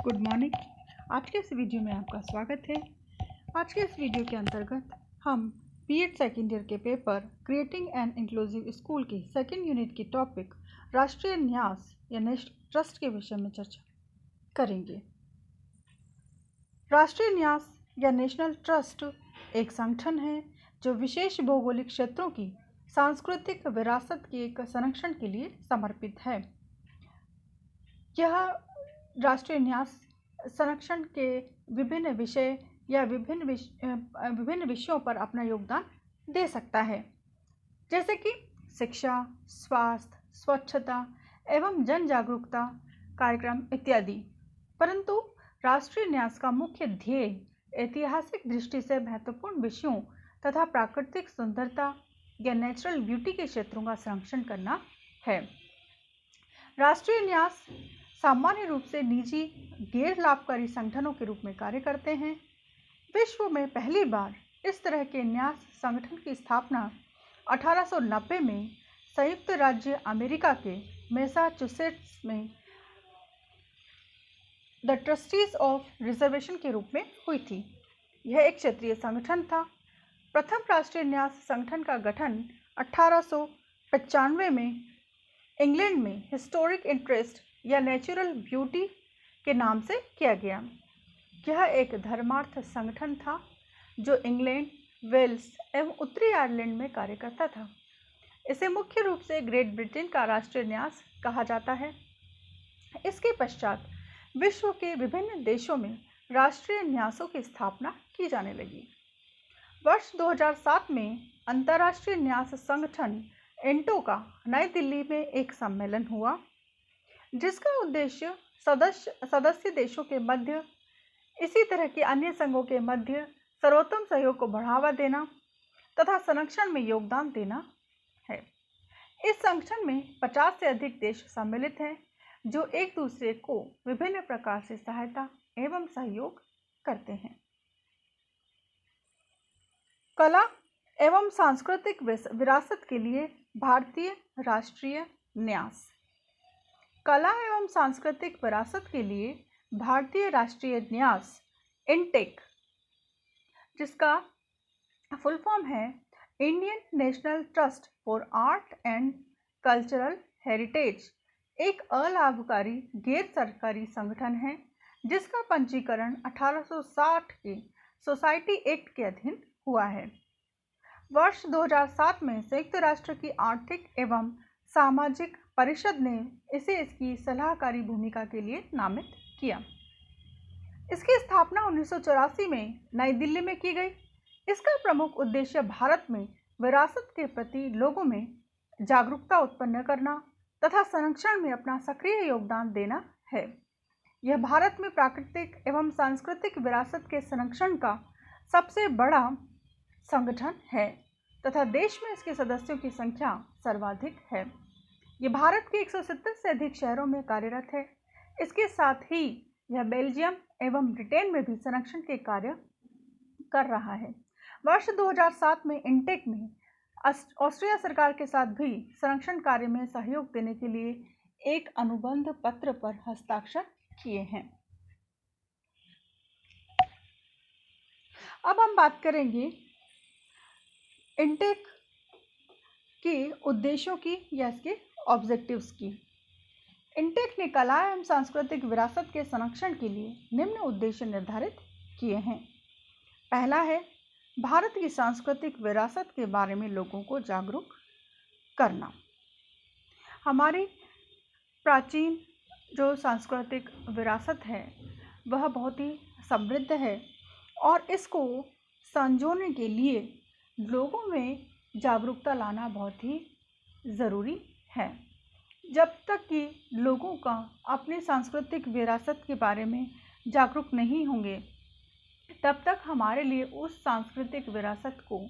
Good morning. आज के इस वीडियो में आपका स्वागत है। आज के इस वीडियो के अंतर्गत हम बीएड सेकेंड ईयर के paper creating an inclusive school की सेकेंड यूनिट की टॉपिक राष्ट्रीय न्यास या नेशनल ट्रस्ट के विषय में चर्चा करेंगे। राष्ट्रीय न्यास या नेशनल ट्रस्ट एक संगठन है जो विशेष भौगोलिक क्षेत्रों की सांस्कृतिक विरासत के एक संरक्षण के लिए समर्पित है। यह राष्ट्रीय न्यास संरक्षण के विभिन्न विषय या विभिन्न विषयों पर अपना योगदान दे सकता है, जैसे कि शिक्षा, स्वास्थ्य, स्वच्छता एवं जन जागरूकता कार्यक्रम इत्यादि। परंतु राष्ट्रीय न्यास का मुख्य ध्येय ऐतिहासिक दृष्टि से महत्वपूर्ण विषयों तथा प्राकृतिक सुंदरता या नेचुरल ब्यूटी के क्षेत्रों का संरक्षण करना है। राष्ट्रीय न्यास सामान्य रूप से निजी गैर लाभकारी संगठनों के रूप में कार्य करते हैं। विश्व में पहली बार इस तरह के न्यास संगठन की स्थापना 1890 में संयुक्त राज्य अमेरिका के मैसाचुसेट्स में द ट्रस्टीज ऑफ रिजर्वेशन के रूप में हुई थी। यह एक क्षेत्रीय संगठन था। प्रथम राष्ट्रीय न्यास संगठन का गठन 1895 में इंग्लैंड में हिस्टोरिक इंटरेस्ट या नेचुरल ब्यूटी के नाम से किया गया। यह एक धर्मार्थ संगठन था जो इंग्लैंड, वेल्स एवं उत्तरी आयरलैंड में कार्य करता था। इसे मुख्य रूप से ग्रेट ब्रिटेन का राष्ट्रीय न्यास कहा जाता है। इसके पश्चात विश्व के विभिन्न देशों में राष्ट्रीय न्यासों की स्थापना की जाने लगी। वर्ष 2007 में अंतर्राष्ट्रीय न्यास संगठन एंटो का नई दिल्ली में एक सम्मेलन हुआ, जिसका उद्देश्य सदस्य देशों के मध्य इसी तरह के अन्य संघों के मध्य सर्वोत्तम सहयोग को बढ़ावा देना तथा संरक्षण में योगदान देना है। इस संगठन में 50 से अधिक देश सम्मिलित हैं, जो एक दूसरे को विभिन्न प्रकार से सहायता एवं सहयोग करते हैं। कला एवं सांस्कृतिक विरासत के लिए भारतीय राष्ट्रीय न्यास। कला एवं सांस्कृतिक विरासत के लिए भारतीय राष्ट्रीय न्यास इंटेक, जिसका फुल फॉर्म है Indian national trust for art and cultural heritage, एक अलाभकारी गैर सरकारी संगठन है जिसका पंजीकरण 1860 के सोसाइटी एक्ट के अधीन हुआ है। वर्ष 2007 में संयुक्त राष्ट्र की आर्थिक एवं सामाजिक परिषद ने इसे इसकी सलाहकारी भूमिका के लिए नामित किया। इसकी स्थापना 1984 में नई दिल्ली में की गई। इसका प्रमुख उद्देश्य भारत में विरासत के प्रति लोगों में जागरूकता उत्पन्न करना तथा संरक्षण में अपना सक्रिय योगदान देना है। यह भारत में प्राकृतिक एवं सांस्कृतिक विरासत के संरक्षण का सबसे बड़ा संगठन है तथा देश में इसके सदस्यों की संख्या सर्वाधिक है। यह भारत के 170 से अधिक शहरों में कार्यरत है। इसके साथ ही यह बेल्जियम एवं ब्रिटेन में भी संरक्षण के कार्य कर रहा है। वर्ष 2007 में इंटेक ने ऑस्ट्रिया सरकार के साथ भी संरक्षण कार्य में सहयोग देने के लिए एक अनुबंध पत्र पर हस्ताक्षर किए हैं। अब हम बात करेंगे इंटेक के उद्देश्यों की या इसके ऑब्जेक्टिव्स की। इंटेक ने कला एवं सांस्कृतिक विरासत के संरक्षण के लिए निम्न उद्देश्य निर्धारित किए हैं। पहला है भारत की सांस्कृतिक विरासत के बारे में लोगों को जागरूक करना। हमारी प्राचीन जो सांस्कृतिक विरासत है वह बहुत ही समृद्ध है और इसको संजोने के लिए लोगों में जागरूकता लाना बहुत ही ज़रूरी है। जब तक कि लोगों का अपनी सांस्कृतिक विरासत के बारे में जागरूक नहीं होंगे, तब तक हमारे लिए उस सांस्कृतिक विरासत को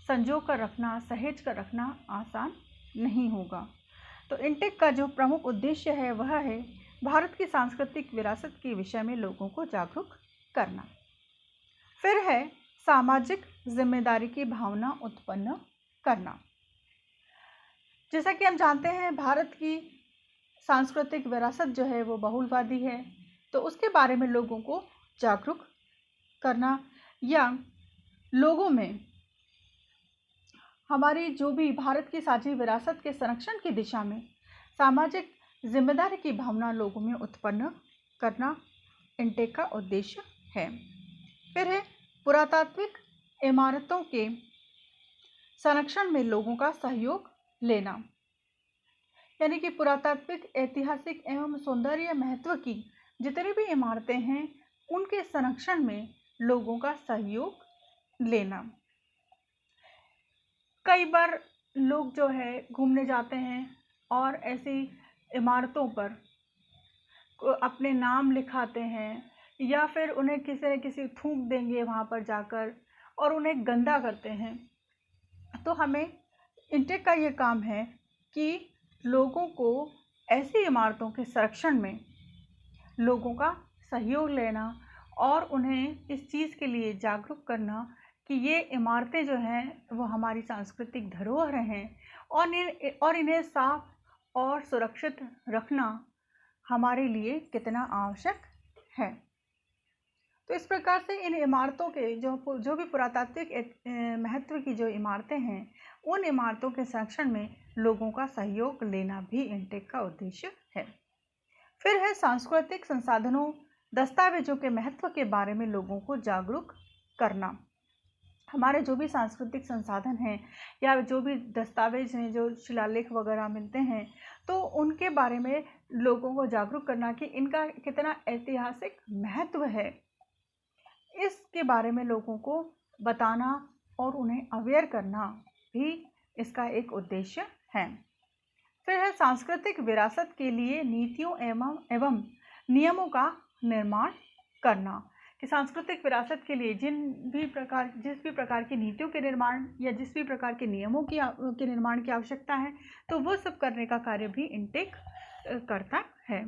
संजो कर रखना, सहेज कर रखना आसान नहीं होगा। तो इंटेक का जो प्रमुख उद्देश्य है वह है भारत की सांस्कृतिक विरासत के विषय में लोगों को जागरूक करना। फिर है सामाजिक जिम्मेदारी की भावना उत्पन्न करना। जैसा कि हम जानते हैं, भारत की सांस्कृतिक विरासत जो है वो बहुलवादी है। तो उसके बारे में लोगों को जागरूक करना या लोगों में हमारी जो भी भारत की साझी विरासत के संरक्षण की दिशा में सामाजिक जिम्मेदारी की भावना लोगों में उत्पन्न करना इंटेक का उद्देश्य है। फिर है पुरातात्विक इमारतों के संरक्षण में लोगों का सहयोग लेना, यानी कि पुरातात्विक, ऐतिहासिक एवं सौंदर्य महत्व की जितनी भी इमारतें हैं उनके संरक्षण में लोगों का सहयोग लेना। कई बार लोग जो है घूमने जाते हैं और ऐसी इमारतों पर अपने नाम लिखाते हैं या फिर उन्हें किसी न किसी थूक देंगे वहाँ पर जाकर और उन्हें गंदा करते हैं। तो हमें इंटेक का ये काम है कि लोगों को ऐसी इमारतों के संरक्षण में लोगों का सहयोग लेना और उन्हें इस चीज़ के लिए जागरूक करना कि ये इमारतें जो हैं वो हमारी सांस्कृतिक धरोहर हैं और इन्हें साफ और सुरक्षित रखना हमारे लिए कितना आवश्यक है। तो इस प्रकार से इन इमारतों के जो भी पुरातात्विक महत्व की जो इमारतें हैं उन इमारतों के संरक्षण में लोगों का सहयोग लेना भी इंटेक का उद्देश्य है। फिर है सांस्कृतिक संसाधनों, दस्तावेजों के महत्व के बारे में लोगों को जागरूक करना। हमारे जो भी सांस्कृतिक संसाधन हैं या जो भी दस्तावेज हैं, जो शिलालेख वगैरह मिलते हैं, तो उनके बारे में लोगों को जागरूक करना कि इनका कितना ऐतिहासिक महत्व है, इसके बारे में लोगों को बताना और उन्हें अवेयर करना भी इसका एक उद्देश्य है। फिर है सांस्कृतिक विरासत के लिए नीतियों एवं नियमों का निर्माण करना, कि सांस्कृतिक विरासत के लिए जिस भी प्रकार की नीतियों के निर्माण या जिस भी प्रकार के नियमों के निर्माण की आवश्यकता है तो वो सब करने का कार्य भी इंटेक करता है।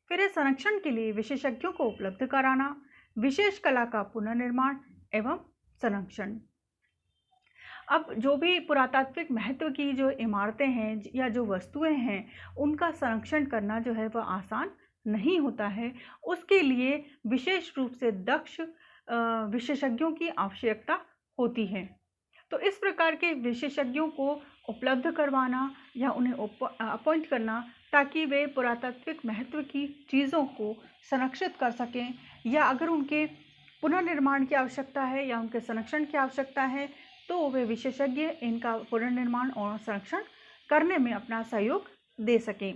फिर संरक्षण के लिए विशेषज्ञों को उपलब्ध कराना, विशेष कला का पुनर्निर्माण एवं संरक्षण। अब जो भी पुरातात्विक महत्व की जो इमारतें हैं या जो वस्तुएं हैं उनका संरक्षण करना जो है वह आसान नहीं होता है। उसके लिए विशेष रूप से दक्ष विशेषज्ञों की आवश्यकता होती है। तो इस प्रकार के विशेषज्ञों को उपलब्ध करवाना या उन्हें अपॉइंट करना ताकि वे पुरातात्विक महत्व की चीज़ों को संरक्षित कर सकें, या अगर उनके पुनर्निर्माण की आवश्यकता है या उनके संरक्षण की आवश्यकता है तो वे विशेषज्ञ इनका पुनर्निर्माण और संरक्षण करने में अपना सहयोग दे सकें।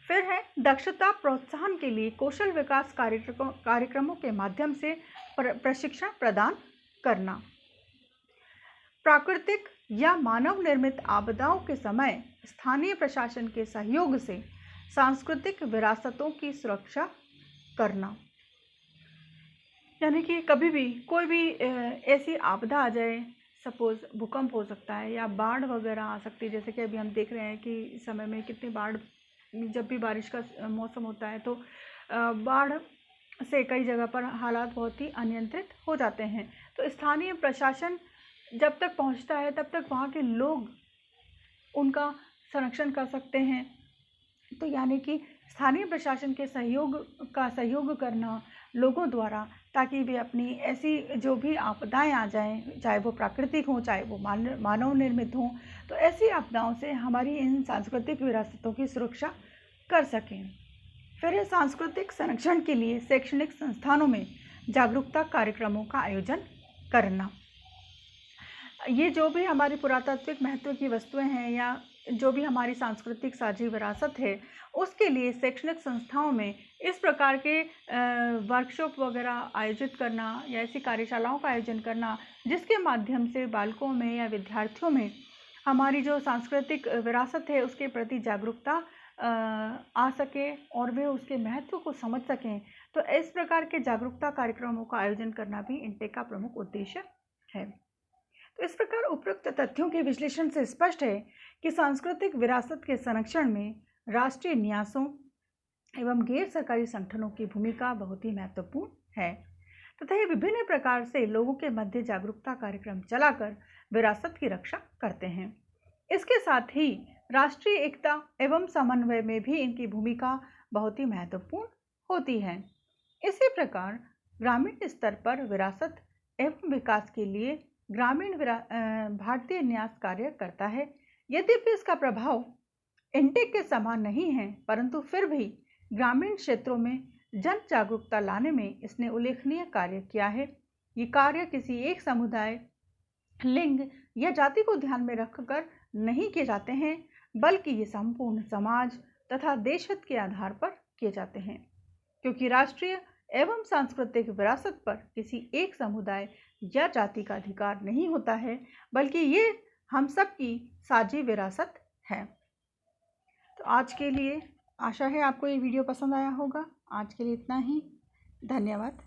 फिर है दक्षता प्रोत्साहन के लिए कौशल विकास कार्यक्रमों के माध्यम से प्रशिक्षण प्रदान करना। प्राकृतिक या मानव निर्मित आपदाओं के समय स्थानीय प्रशासन के सहयोग से सांस्कृतिक विरासतों की सुरक्षा करना, यानी कि कभी भी कोई भी ऐसी आपदा आ जाए, सपोज़ भूकंप हो सकता है या बाढ़ वगैरह आ सकती है, जैसे कि अभी हम देख रहे हैं कि इस समय में कितनी बाढ़, जब भी बारिश का मौसम होता है तो बाढ़ से कई जगह पर हालात बहुत ही अनियंत्रित हो जाते हैं। तो स्थानीय प्रशासन जब तक पहुंचता है तब तक वहां के लोग उनका संरक्षण कर सकते हैं। तो यानी कि स्थानीय प्रशासन के सहयोग करना लोगों द्वारा, ताकि वे अपनी ऐसी जो भी आपदाएं आ जाएं, चाहे वो प्राकृतिक हों चाहे वो मानव निर्मित हों, तो ऐसी आपदाओं से हमारी इन सांस्कृतिक विरासतों की सुरक्षा कर सकें। फिर सांस्कृतिक संरक्षण के लिए शैक्षणिक संस्थानों में जागरूकता कार्यक्रमों का आयोजन करना। ये जो भी हमारी पुरातात्विक महत्व की वस्तुएं हैं या जो भी हमारी सांस्कृतिक साझी विरासत है उसके लिए शैक्षणिक संस्थाओं में इस प्रकार के वर्कशॉप वगैरह आयोजित करना या ऐसी कार्यशालाओं का आयोजन करना जिसके माध्यम से बालकों में या विद्यार्थियों में हमारी जो सांस्कृतिक विरासत है उसके प्रति जागरूकता आ सके और वे उसके महत्व को समझ सकें। तो इस प्रकार के जागरूकता कार्यक्रमों का आयोजन करना भी इंटेक का प्रमुख उद्देश्य है। तो इस प्रकार उपरोक्त तथ्यों के विश्लेषण से स्पष्ट है कि सांस्कृतिक विरासत के संरक्षण में राष्ट्रीय न्यासों एवं गैर सरकारी संगठनों की भूमिका बहुत ही महत्वपूर्ण है तथा ये विभिन्न प्रकार से लोगों के मध्य जागरूकता कार्यक्रम चलाकर विरासत की रक्षा करते हैं। इसके साथ ही राष्ट्रीय एकता एवं समन्वय में भी इनकी भूमिका बहुत ही महत्वपूर्ण होती है। इसी प्रकार ग्रामीण स्तर पर विरासत एवं विकास के लिए भारतीय न्यास कार्य करता है। यद्यपि इसका प्रभाव इंटेक के समान नहीं है, परंतु फिर भी ग्रामीण क्षेत्रों में जन जागरूकता लाने में इसने उल्लेखनीय कार्य किया है। ये कार्य किसी एक समुदाय, लिंग या जाति को ध्यान में रखकर नहीं किए जाते हैं, बल्कि ये संपूर्ण समाज तथा देश हित के आधार पर किए जाते हैं, क्योंकि राष्ट्रीय एवं सांस्कृतिक विरासत पर किसी एक समुदाय या जाति का अधिकार नहीं होता है, बल्कि ये हम सब की साझी विरासत है। तो आज के लिए आशा है आपको ये वीडियो पसंद आया होगा। आज के लिए इतना ही। धन्यवाद।